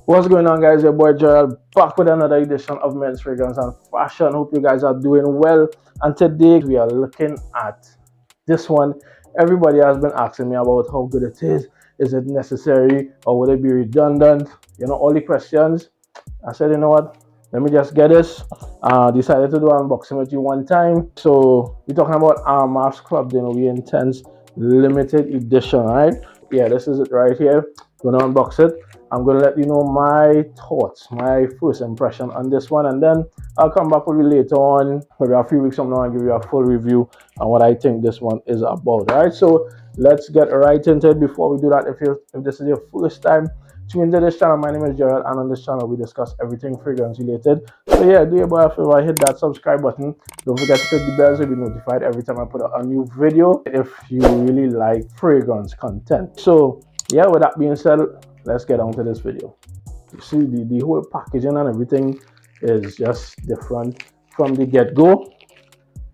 What's going on, guys? Your boy Gerald back with another edition of Men's Fragrance and Fashion. Hope you guys are doing well. And today we are looking at this one. Everybody has been asking me about how good it is. Is it necessary or would it be redundant? All the questions. I said, you know what? Let me just get this. Decided to do an unboxing with you one time. So we're talking about Armaf's Club We Intense limited edition, right? Yeah, this is it right here. Gonna unbox it. I'm gonna let you know my thoughts, my first impression on this one, and then I'll come back with you later on, maybe a few weeks from now, and give you a full review on what I think this one is about. All right, so let's get right into it. Before we do that, if this is your first time tune into this channel, my name is Gerald, and on this channel we discuss everything fragrance related. So yeah, do your boy a favor, hit that subscribe button. Don't forget to click the bell so you'll be notified every time I put out a new video if you really like fragrance content. So yeah, with that being said, let's get on to this video. You see the whole packaging and everything is just different from the get-go.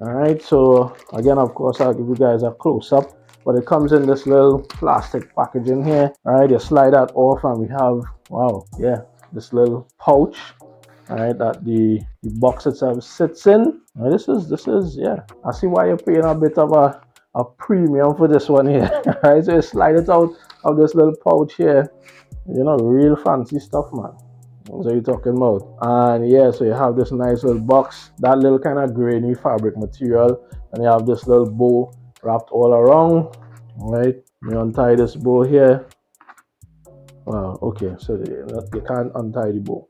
All right, so again, of course, I'll give you guys a close-up, but it comes in this little plastic packaging here. All right, you slide that off and we have, wow, yeah, this little pouch, all right, that the box itself sits in. Now this is yeah, I see why you're paying a bit of a premium for this one here. All right, so you slide it out of this little pouch here. Real fancy stuff, man. What are you talking about? And yeah, so you have this nice little box, that little kind of grainy fabric material, and you have this little bow wrapped all around. All right, you untie this bow here. Wow, okay, so you can't untie the bow.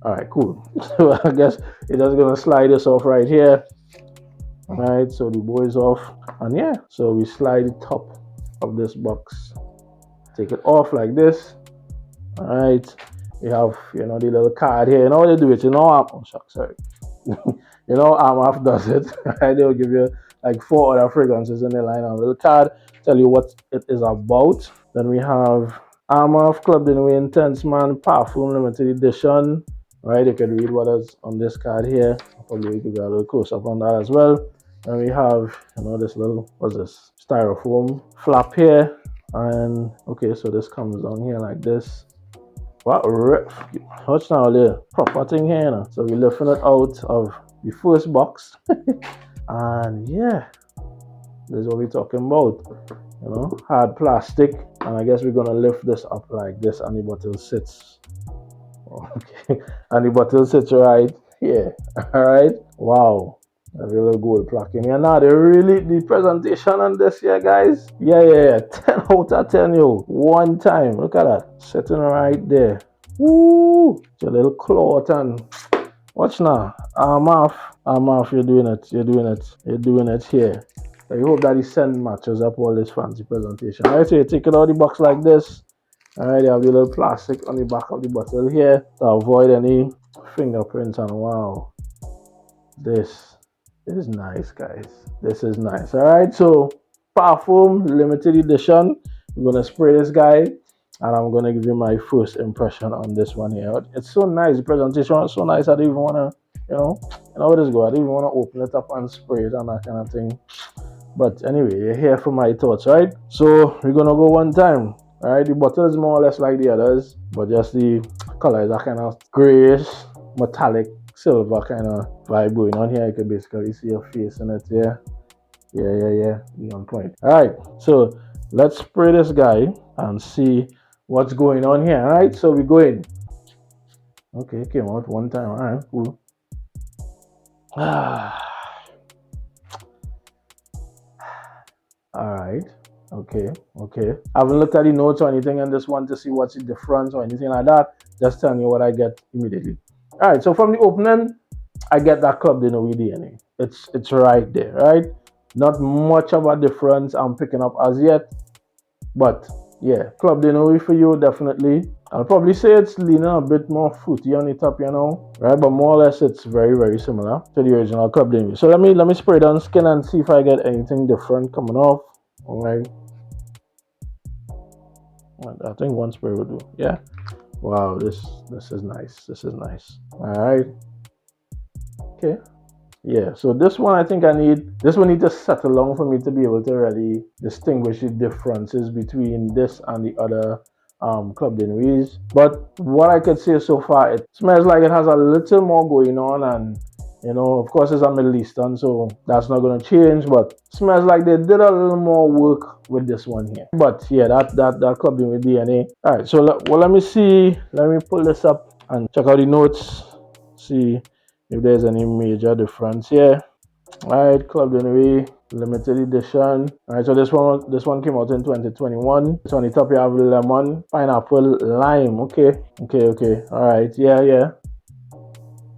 All right, cool. So I guess you're just gonna slide this off right here. All right, so the bow is off, and yeah, so we slide the top of this box, take it off like this. All right, you have the little card here. You know what they do it, oh shucks, sorry. Armaf does it. Right? They'll give you like 4 other fragrances in the line on a little card, tell you what it is about. Then we have Armaf Club de Nuit Intense Man Parfum Limited Edition. Right, you can read what is on this card here. Probably give you a little close up on that as well. And we have this little, what's this, styrofoam flap here. And okay, so this comes down here like this. What watch now the proper thing here. So we're lifting it out of the first box. And yeah, this is what we're talking about. Hard plastic. And I guess we're gonna lift this up like this, and the bottle sits. Okay, and the bottle sits right here. Alright. Wow. A little gold plaque in here. Now the presentation on this here, guys. Yeah. 10 out of 10, yo. One time. Look at that. Sitting right there. Woo! It's a little cloth and watch now. Armaf, you're doing it here. I hope that the scent matches up all this fancy presentation. Alright, so you take it out of the box like this. Alright, you have the little plastic on the back of the bottle here to avoid any fingerprints, and wow. This is nice, guys. This is nice. Alright, so Parfum limited edition. I'm gonna spray this guy, and I'm gonna give you my first impression on this one here. It's so nice. The presentation is so nice. I don't even wanna, what this go. I don't even wanna open it up and spray it and that kind of thing. But anyway, you're here for my thoughts, right? So we're gonna go one time. Alright, the bottle is more or less like the others, but just the color is that kind of grayish, metallic, silver kind of vibe going on here. You can basically see your face in it. Yeah. Be on point. All right, so let's spray this guy and see what's going on here. All right, so we go in. Okay, it came out one time. All right, cool. All right. Okay. I haven't looked at the notes or anything on this one to see what's the difference or anything like that. Just telling you what I get immediately. All right, so from the opening, I get that Club de Nuit DNA. It's right there, right? Not much of a difference I'm picking up as yet, but yeah, Club de Nuit for you, definitely. I'll probably say it's leaning a bit more fruity on the top, right? But more or less, it's very, very similar to the original Club de Nuit. So let me spray it on skin and see if I get anything different coming off. All right. I think one spray will do. Yeah. Wow, this is nice. This is nice. All right. Okay. Yeah, so this one I think this one needs to settle long for me to be able to really distinguish the differences between this and the other Club de Nuits. But what I could say so far, it smells like it has a little more going on, and of course it's a Middle Eastern, so that's not gonna change. But smells like they did a little more work with this one here. But yeah, that Club de Nuits DNA. All right, so let me see. Let me pull this up and check out the notes. See if there's any major difference here. Alright, Club de Nuit limited edition. Alright, so this one came out in 2021. So on the top you have lemon, pineapple, lime. Okay. Alright, yeah.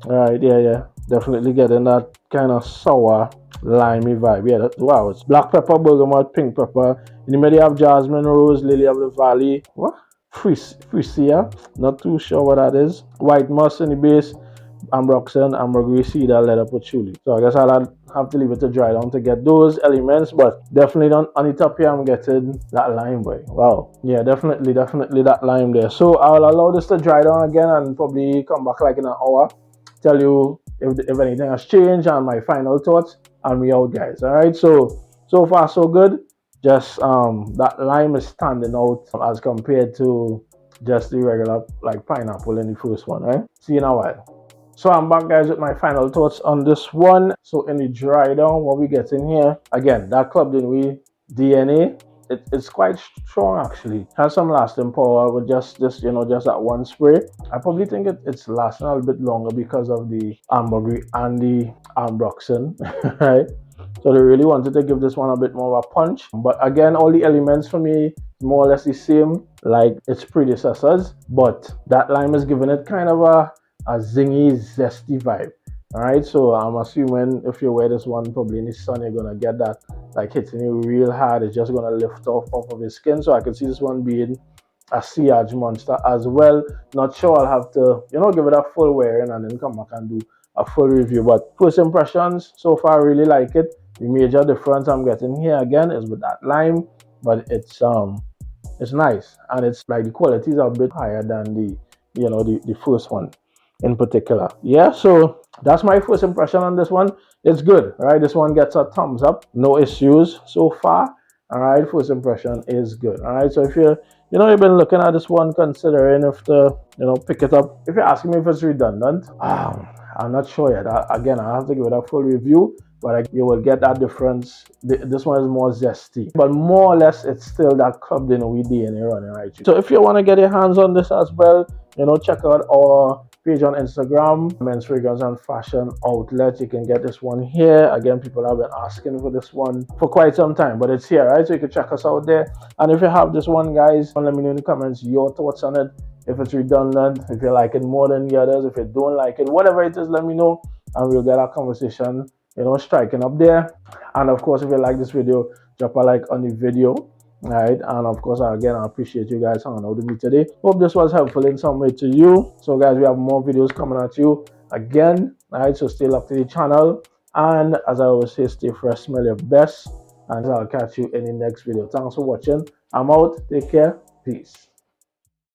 Alright, yeah. Definitely getting that kind of sour, limey vibe. Yeah, wow, it's black pepper, bergamot, pink pepper. In the middle you have jasmine, rose, lily of the valley. What? Frisia. Not too sure what that is. White moss in the base. Ambroxan, ambergris, cedar, leather patchouli. So I guess I'll have to leave it to dry down to get those elements, but definitely on the top here I'm getting that lime, boy. Wow. Yeah, definitely that lime there. So I'll allow this to dry down again and probably come back like in an hour, tell you if anything has changed and my final thoughts, and we out, guys. All right, so far so good. Just that lime is standing out as compared to just the regular like pineapple in the first one, right? See you in a while. So I'm back, guys, with my final thoughts on this one. So in the dry down, what we get in here, again, that Club de Nuit DNA, it's quite strong actually. Has some lasting power with just that one spray. I probably think it's lasting a little bit longer because of the ambergris and the ambroxan, right? So they really wanted to give this one a bit more of a punch. But again, all the elements for me more or less the same like its predecessors, but that lime is giving it kind of a zingy, zesty vibe. All right, so I'm assuming if you wear this one probably in the sun, you're gonna get that like hitting you real hard. It's just gonna lift off of your skin. So I could see this one being a sillage monster as well. Not sure, I'll have to give it a full wearing and then come back and do a full review. But first impressions so far, I really like it. The major difference I'm getting here again is with that lime, but it's nice, and it's like the qualities are a bit higher than the first one in particular. Yeah, so that's my first impression on this one. It's good, right? This one gets a thumbs up. No issues so far. All right, first impression is good. All right, so if you've been looking at this one, considering if to pick it up. If you're asking me if it's redundant, I'm not sure yet. Again, I have to give it a full review, but you will get that difference. This one is more zesty, but more or less it's still that Club de Nuit DNA running, right? So if you want to get your hands on this as well, check out our page on Instagram, Men's Fragrance and Fashion Outlet. You can get this one here. Again, people have been asking for this one for quite some time, but it's here, right? So you can check us out there. And if you have this one, guys, let me know in the comments your thoughts on it. If it's redundant, if you like it more than the others, if you don't like it, whatever it is, let me know, and we'll get our conversation striking up there. And of course, if you like this video, drop a like on the video. Right, and of course, again, I appreciate you guys hanging out with me today. Hope this was helpful in some way to you. So guys, we have more videos coming at you again. Right, so stay locked to the channel, and as I always say, stay fresh, smell your best, and I'll catch you in the next video. Thanks for watching. I'm out. Take care. Peace.